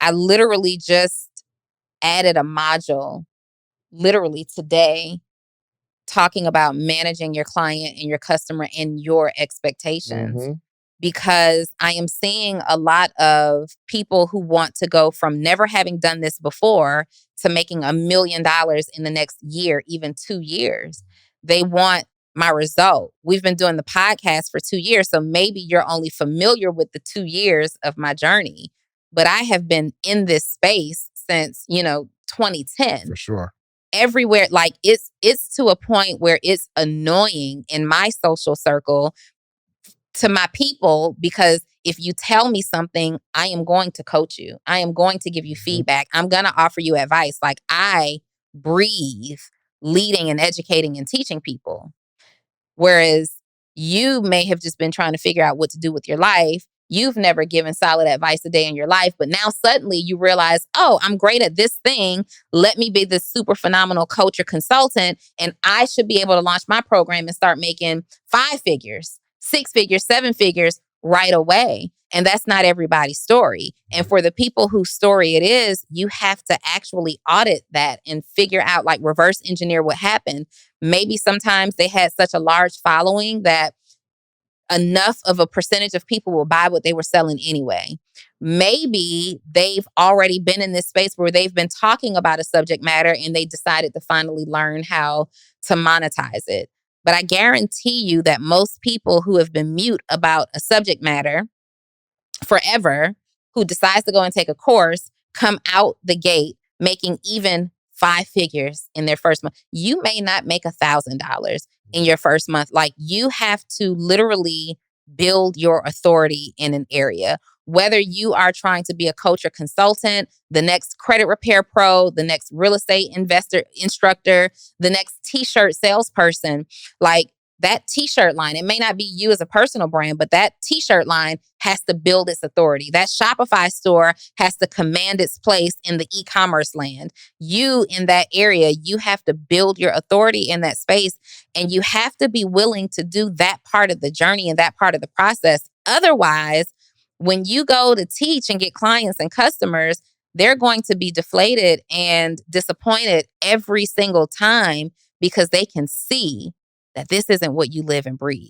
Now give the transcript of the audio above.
I literally just added a module literally today talking about managing your client and your customer and your expectations. Mhm. Because I am seeing a lot of people who want to go from never having done this before to making $1 million in the next year, even 2 years. They want my result. We've been doing the podcast for 2 years, so maybe you're only familiar with the 2 years of my journey. But I have been in this space since, 2010. For sure. Everywhere, like it's to a point where it's annoying in my social circle to my people, because if you tell me something, I am going to coach you. I am going to give you Mhm. feedback. I'm going to offer you advice. Like, I breathe leading and educating and teaching people. Whereas you may have just been trying to figure out what to do with your life. You've never given solid advice a day in your life, but now suddenly you realize, oh, I'm great at this thing. Let me be this super phenomenal coach or consultant, and I should be able to launch my program and start making 5 figures, 6 figures, 7 figures right away. And that's not everybody's story. And for the people whose story it is, you have to actually audit that and figure out, like, reverse engineer what happened. Maybe sometimes they had such a large following that enough of a percentage of people will buy what they were selling anyway. Maybe they've already been in this space where they've been talking about a subject matter and they decided to finally learn how to monetize it. But I guarantee you that most people who have been mute about a subject matter forever, who decides to go and take a course, come out the gate making even 5 figures in their first month. You may not make $1,000 in your first month. Like, you have to literally build your authority in an area. Whether you are trying to be a coach or consultant, the next credit repair pro, the next real estate investor instructor, the next t-shirt salesperson, like, that t-shirt line, it may not be you as a personal brand, but that t-shirt line has to build its authority. That Shopify store has to command its place in the e-commerce land. You, in that area, you have to build your authority in that space, and you have to be willing to do that part of the journey and that part of the process. Otherwise, when you go to teach and get clients and customers, they're going to be deflated and disappointed every single time, because they can see that this isn't what you live and breathe.